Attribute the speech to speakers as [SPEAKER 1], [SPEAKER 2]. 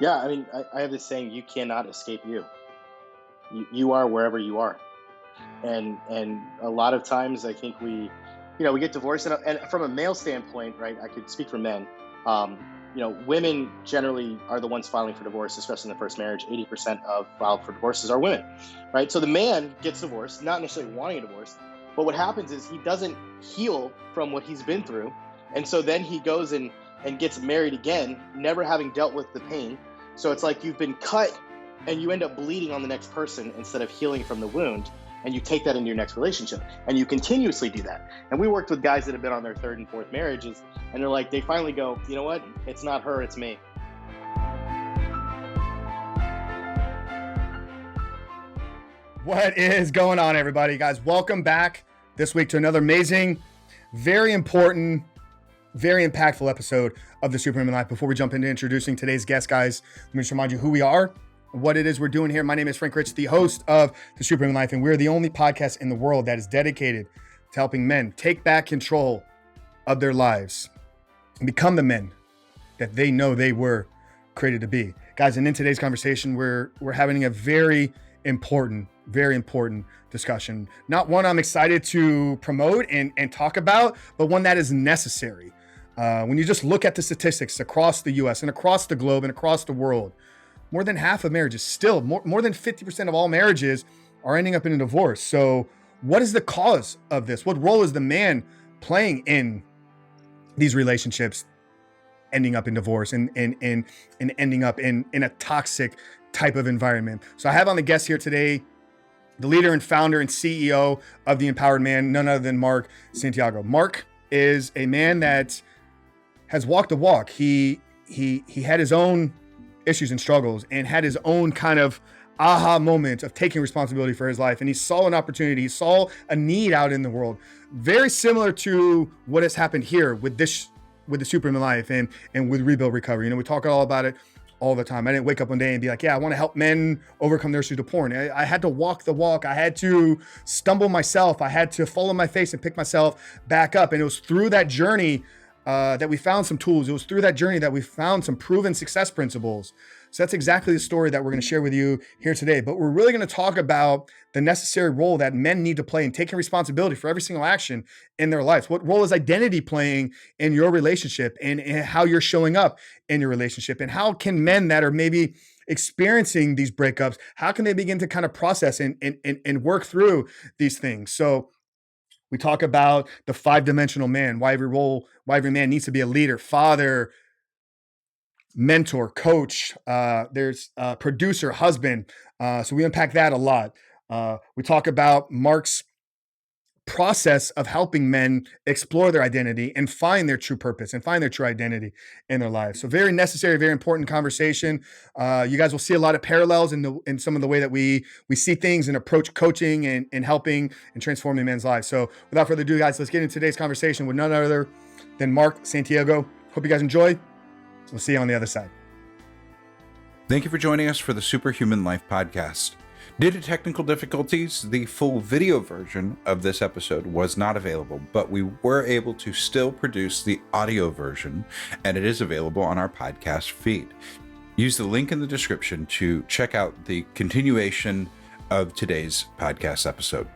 [SPEAKER 1] Yeah, I mean, I have this saying: you cannot escape you. You are wherever you are, and a lot of times I think we get divorced, and from a male standpoint, right? I could speak for men. Women generally are the ones filing for divorce, especially in the first marriage. 80% of filed for divorces are women, right? So the man gets divorced, not necessarily wanting a divorce, but what happens is he doesn't heal from what he's been through, and so then he goes and gets married again, never having dealt with the pain. So it's like you've been cut and you end up bleeding on the next person instead of healing from the wound. And you take that into your next relationship and you continuously do that. And we worked with guys that have been on their third and fourth marriages, and they're like, they finally go, you know what? It's not her, it's me.
[SPEAKER 2] What is going on, everybody? Guys, welcome back this week to another amazing, very important, very impactful episode of the Superhuman Life. Before we jump into introducing today's guest, guys, let me just remind you who we are, what it is we're doing here. My name is Frank Rich, the host of the Superhuman Life, and we're the only podcast in the world that is dedicated to helping men take back control of their lives and become the men that they know they were created to be. Guys, and in today's conversation, we're having a very important discussion. Not one I'm excited to promote and talk about, but one that is necessary. When you just look at the statistics across the US and across the globe and across the world, more than half of marriages, still more than 50% of all marriages are ending up in a divorce. So what is the cause of this? What role is the man playing in these relationships ending up in divorce and ending up in a toxic type of environment? So I have on the guest here today, the leader and founder and CEO of The Empowered Man, none other than Mark Santiago. Mark is a man that has walked the walk. He had his own issues and struggles and had his own kind of aha moment of taking responsibility for his life. And he saw an opportunity, he saw a need out in the world, very similar to what has happened here with the Superhuman Life and with Rebuild Recovery. We talk all about it all the time. I didn't wake up one day and be like, yeah, I want to help men overcome their issues to porn. I had to walk the walk. I had to stumble myself. I had to fall on my face and pick myself back up. And it was through that journey that we found some tools. It was through that journey that we found some proven success principles. So that's exactly the story that we're going to share with you here today. But we're really going to talk about the necessary role that men need to play in taking responsibility for every single action in their lives. What role is identity playing in your relationship and how you're showing up in your relationship? And how can men that are maybe experiencing these breakups, how can they begin to kind of process and work through these things? So we talk about the 5-dimensional man, why every man needs to be a leader, father, mentor, coach, there's producer, husband. So we unpack that a lot. We talk about Mark's process of helping men explore their identity and find their true purpose and find their true identity in their lives. So very necessary, very important conversation. You guys will see a lot of parallels in some of the way that we see things and approach coaching and helping and transforming men's lives. So without further ado, guys, let's get into today's conversation with none other than Mark Santiago. Hope you guys enjoy. We'll see you on the other side.
[SPEAKER 3] Thank you for joining us for the Superhuman Life podcast. Due to technical difficulties, the full video version of this episode was not available, but we were able to still produce the audio version, and it is available on our podcast feed. Use the link in the description to check out the continuation of today's podcast episode.